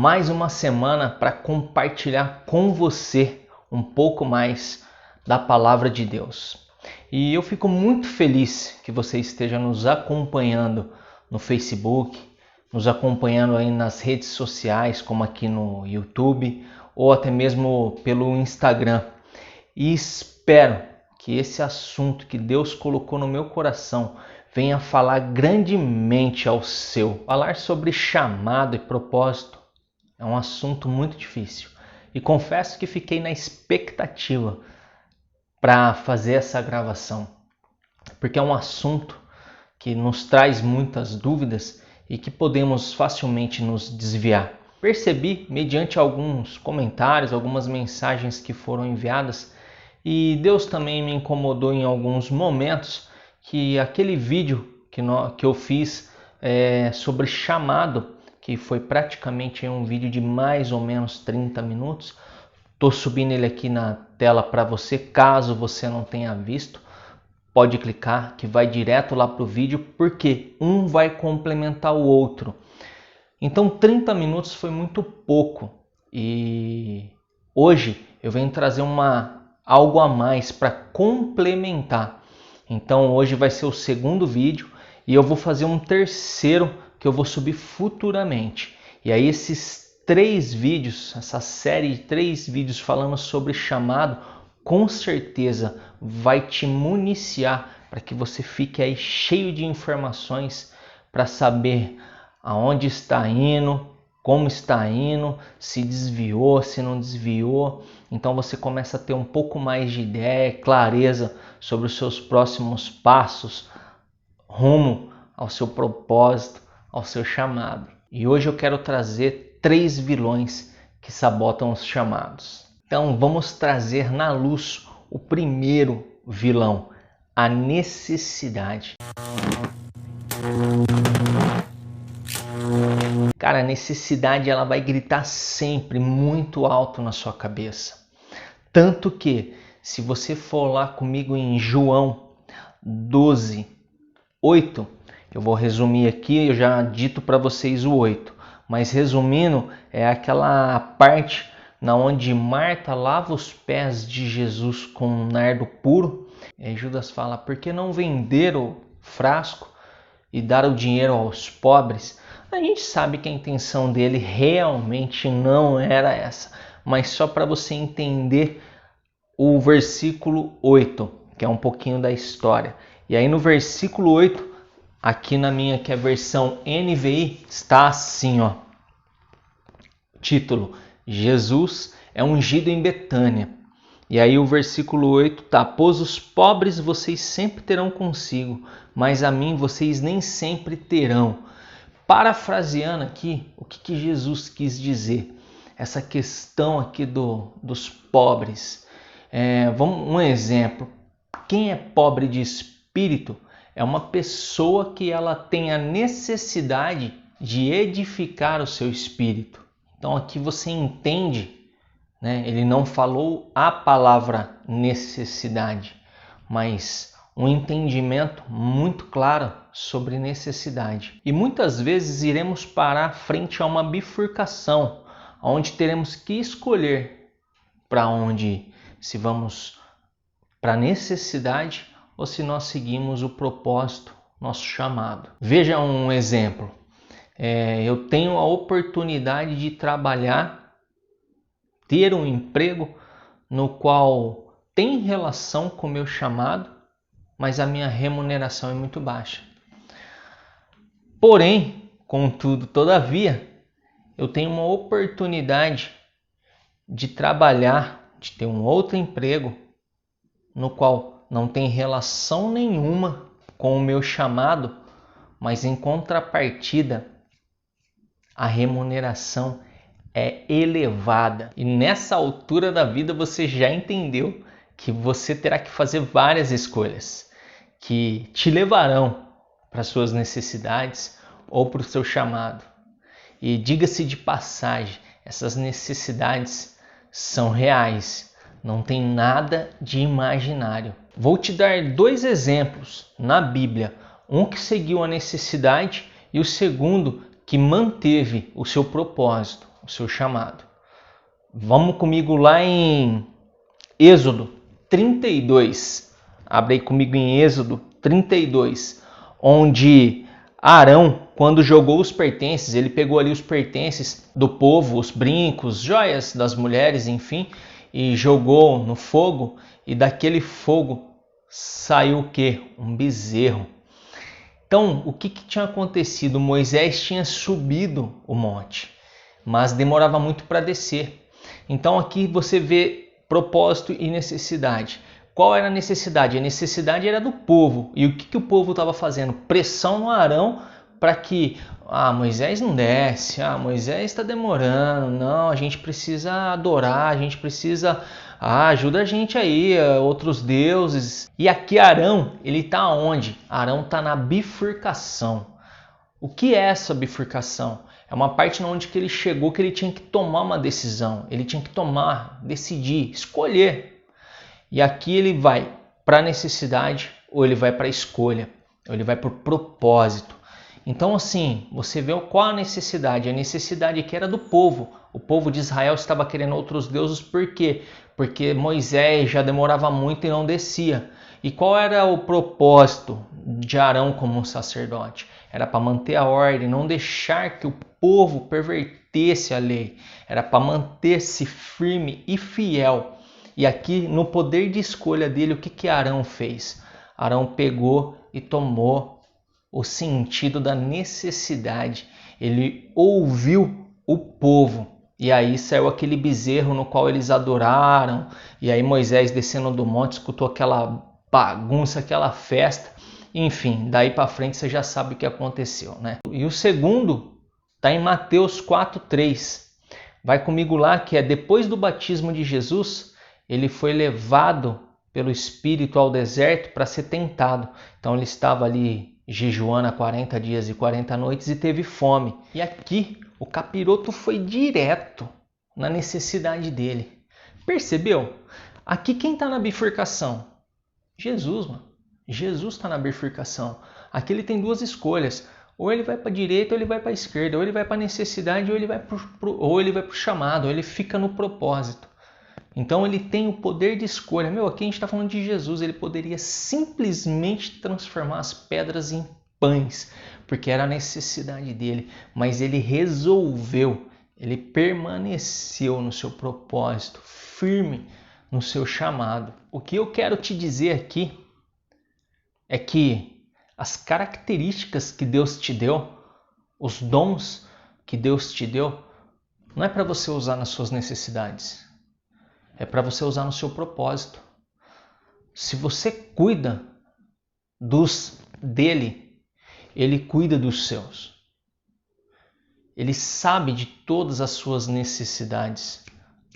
mais uma semana para compartilhar com você um pouco mais da palavra de Deus. E eu fico muito feliz que você esteja nos acompanhando no Facebook, nos acompanhando aí nas redes sociais, como aqui no YouTube, ou até mesmo pelo Instagram. E espero que esse assunto que Deus colocou no meu coração venha falar grandemente ao seu. Falar sobre chamado e propósito é um assunto muito difícil. E confesso que fiquei na expectativa para fazer essa gravação, porque é um assunto que nos traz muitas dúvidas e que podemos facilmente nos desviar. Percebi, mediante alguns comentários, algumas mensagens que foram enviadas, e Deus também me incomodou em alguns momentos, que aquele vídeo que eu fiz sobre chamado, que foi praticamente um vídeo de mais ou menos 30 minutos, estou subindo ele aqui na tela para você, caso você não tenha visto, pode clicar que vai direto lá para o vídeo, porque um vai complementar o outro. Então 30 minutos foi muito pouco e hoje eu venho trazer algo a mais para complementar. Então hoje vai ser o segundo vídeo e eu vou fazer um terceiro que eu vou subir futuramente. E aí esses 3 vídeos, essa série de 3 vídeos falando sobre chamado, com certeza vai te municiar para que você fique aí cheio de informações para saber aonde está indo, como está indo, se desviou, se não desviou. Então você começa a ter um pouco mais de ideia, clareza sobre os seus próximos passos rumo ao seu propósito, ao seu chamado. E hoje eu quero trazer 3 vilões que sabotam os chamados. Então vamos trazer na luz o primeiro vilão, a necessidade. Cara, a necessidade ela vai gritar sempre muito alto na sua cabeça. Tanto que, se você for lá comigo em João 12, 8, eu vou resumir aqui, eu já dito para vocês o 8, mas resumindo, é aquela parte na onde Marta lava os pés de Jesus com um nardo puro. E Judas fala, por que não vender o frasco e dar o dinheiro aos pobres? A gente sabe que a intenção dele realmente não era essa, mas só para você entender o versículo 8, que é um pouquinho da história. E aí no versículo 8, aqui na minha que é a versão NVI, está assim, ó. Título, Jesus é ungido em Betânia. E aí o versículo 8 tá, pois os pobres vocês sempre terão consigo, mas a mim vocês nem sempre terão. Parafraseando aqui, o que Jesus quis dizer? Essa questão aqui dos pobres. Um exemplo. Quem é pobre de espírito é uma pessoa que ela tem a necessidade de edificar o seu espírito. Então aqui você entende, né? Ele não falou a palavra necessidade, mas um entendimento muito claro sobre necessidade. E muitas vezes iremos parar frente a uma bifurcação, onde teremos que escolher para onde ir, se vamos para a necessidade ou se nós seguimos o propósito, nosso chamado. Veja um exemplo. Eu tenho a oportunidade de trabalhar, ter um emprego no qual tem relação com o meu chamado, mas a minha remuneração é muito baixa. Porém, contudo, todavia, eu tenho uma oportunidade de trabalhar, de ter um outro emprego, no qual não tem relação nenhuma com o meu chamado, mas em contrapartida, a remuneração é elevada. E nessa altura da vida você já entendeu que você terá que fazer várias escolhas que te levarão para suas necessidades ou para o seu chamado. E diga-se de passagem, essas necessidades são reais, não tem nada de imaginário. Vou te dar 2 exemplos na Bíblia, um que seguiu a necessidade e o segundo que manteve o seu propósito. o seu chamado. Vamos comigo lá em Êxodo 32. Abre aí comigo em Êxodo 32, onde Arão, quando jogou os pertences, ele pegou ali os pertences do povo, os brincos, joias das mulheres, enfim, e jogou no fogo, e daquele fogo saiu o quê? Um bezerro. Então, o que tinha acontecido? Moisés tinha subido o monte, mas demorava muito para descer. Então aqui você vê propósito e necessidade. Qual era a necessidade? A necessidade era do povo. E o que o povo estava fazendo? Pressão no Arão para que Moisés não desce, Moisés está demorando, não, a gente precisa adorar, a gente precisa, ajuda a gente aí, outros deuses. E aqui Arão, ele está onde? Arão está na bifurcação. O que é essa bifurcação? É uma parte onde que ele chegou que ele tinha que tomar uma decisão, ele tinha que decidir, escolher. E aqui ele vai para a necessidade ou ele vai para a escolha, ou ele vai para o propósito. Então assim, você vê qual a necessidade? A necessidade que era do povo. O povo de Israel estava querendo outros deuses, por quê? Porque Moisés já demorava muito e não descia. E qual era o propósito de Arão como um sacerdote? Era para manter a ordem, não deixar que o povo pervertesse a lei. Era para manter-se firme e fiel. E aqui, no poder de escolha dele, o que Arão fez? Arão pegou e tomou o sentido da necessidade. Ele ouviu o povo. E aí saiu aquele bezerro no qual eles adoraram. E aí Moisés descendo do monte escutou aquela bagunça, aquela festa. Enfim, daí para frente você já sabe o que aconteceu, né? E o segundo está em Mateus 4:3. Vai comigo lá, que é depois do batismo de Jesus, ele foi levado pelo Espírito ao deserto para ser tentado. Então ele estava ali jejuando há 40 dias e 40 noites e teve fome. E aqui o capiroto foi direto na necessidade dele. Percebeu? Aqui quem está na bifurcação? Jesus, mano. Jesus está na bifurcação. Aqui ele tem duas escolhas. Ou ele vai para a direita ou ele vai para a esquerda. Ou ele vai para a necessidade ou ele vai para o chamado. Ou ele fica no propósito. Então ele tem o poder de escolha. Aqui a gente está falando de Jesus. Ele poderia simplesmente transformar as pedras em pães. Porque era a necessidade dele. Mas ele resolveu. Ele permaneceu no seu propósito. Firme no seu chamado. O que eu quero te dizer aqui é que as características que Deus te deu, os dons que Deus te deu, não é para você usar nas suas necessidades, é para você usar no seu propósito. Se você cuida dele, ele cuida dos seus. Ele sabe de todas as suas necessidades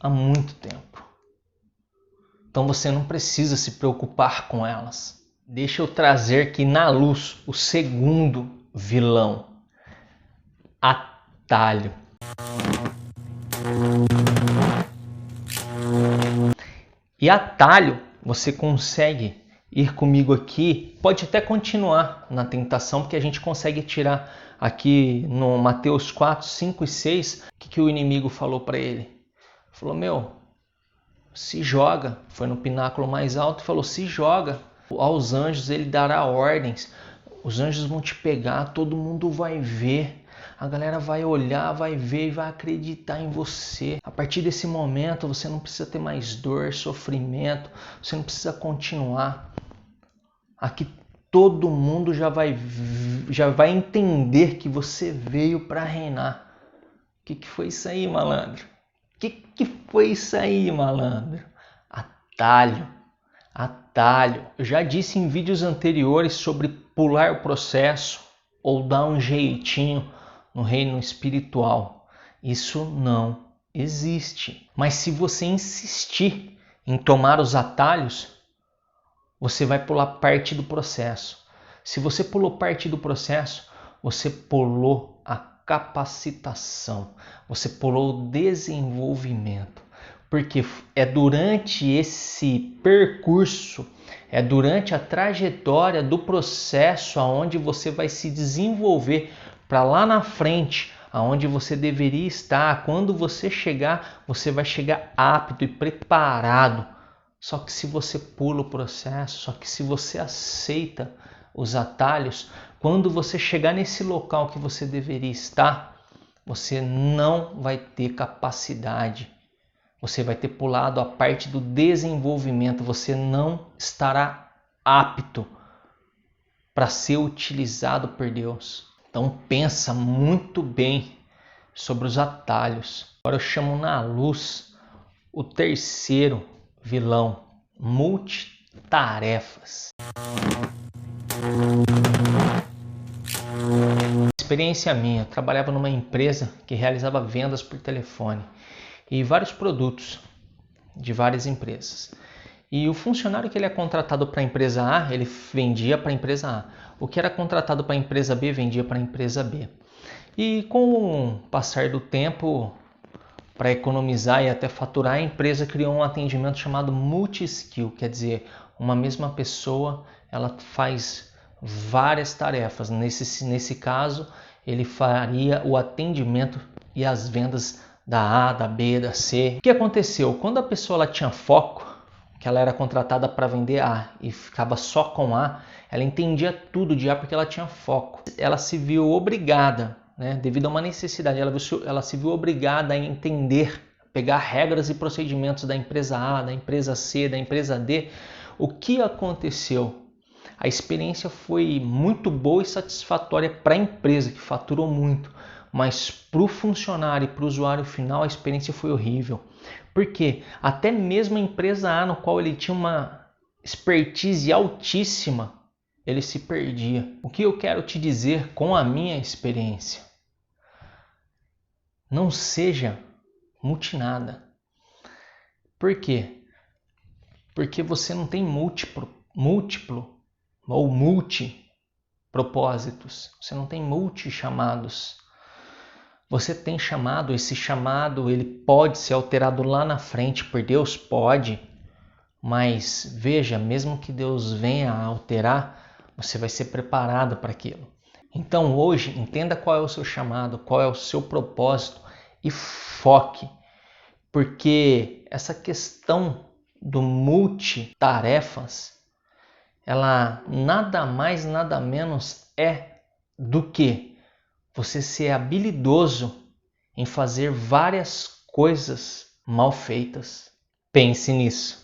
há muito tempo. Então você não precisa se preocupar com elas. Deixa eu trazer aqui na luz o segundo vilão, atalho. E atalho, você consegue ir comigo aqui, pode até continuar na tentação, porque a gente consegue tirar aqui no Mateus 4, 5 e 6, o que o inimigo falou para ele? Falou, se joga, foi no pináculo mais alto e falou, se joga. Aos anjos ele dará ordens, os anjos vão te pegar, todo mundo vai ver, a galera vai olhar, vai ver e vai acreditar em você. A partir desse momento você não precisa ter mais dor, sofrimento, você não precisa continuar. Aqui todo mundo já vai entender que você veio para reinar. O que foi isso aí, malandro? O que foi isso aí, malandro? Atalho. Eu já disse em vídeos anteriores sobre pular o processo ou dar um jeitinho no reino espiritual. Isso não existe. Mas se você insistir em tomar os atalhos, você vai pular parte do processo. Se você pulou parte do processo, você pulou a capacitação, você pulou o desenvolvimento. Porque é durante esse percurso, é durante a trajetória do processo aonde você vai se desenvolver para lá na frente aonde você deveria estar. Quando você chegar, você vai chegar apto e preparado. Só que se você pula o processo, só que se você aceita os atalhos, quando você chegar nesse local que você deveria estar, você não vai ter capacidade. Você vai ter pulado a parte do desenvolvimento, você não estará apto para ser utilizado por Deus. Então pensa muito bem sobre os atalhos. Agora eu chamo na luz o terceiro vilão, multitarefas. Experiência minha, eu trabalhava numa empresa que realizava vendas por telefone e vários produtos de várias empresas. E o funcionário que ele é contratado para a empresa A, ele vendia para a empresa A. O que era contratado para a empresa B, vendia para a empresa B. E com o passar do tempo, para economizar e até faturar, a empresa criou um atendimento chamado multi-skill, quer dizer, uma mesma pessoa ela faz várias tarefas. Nesse caso, ele faria o atendimento e as vendas da A, da B, da C. O que aconteceu? Quando a pessoa ela tinha foco, que ela era contratada para vender A e ficava só com A, ela entendia tudo de A porque ela tinha foco. Ela se viu obrigada, devido a uma necessidade, ela se viu obrigada a entender, pegar regras e procedimentos da empresa A, da empresa C, da empresa D. O que aconteceu? A experiência foi muito boa e satisfatória para a empresa, que faturou muito, mas para o funcionário e para o usuário final a experiência foi horrível. Porque até mesmo a empresa A, no qual ele tinha uma expertise altíssima, ele se perdia. O que eu quero te dizer com a minha experiência? Não seja multinada. Por quê? Porque você não tem múltiplo ou multi-propósitos. Você não tem multi-chamados. Você tem chamado, esse chamado ele pode ser alterado lá na frente por Deus? Pode. Mas veja, mesmo que Deus venha a alterar, você vai ser preparado para aquilo. Então hoje, entenda qual é o seu chamado, qual é o seu propósito e foque. Porque essa questão do multitarefas, ela nada mais, nada menos é do que você ser habilidoso em fazer várias coisas mal feitas. Pense nisso.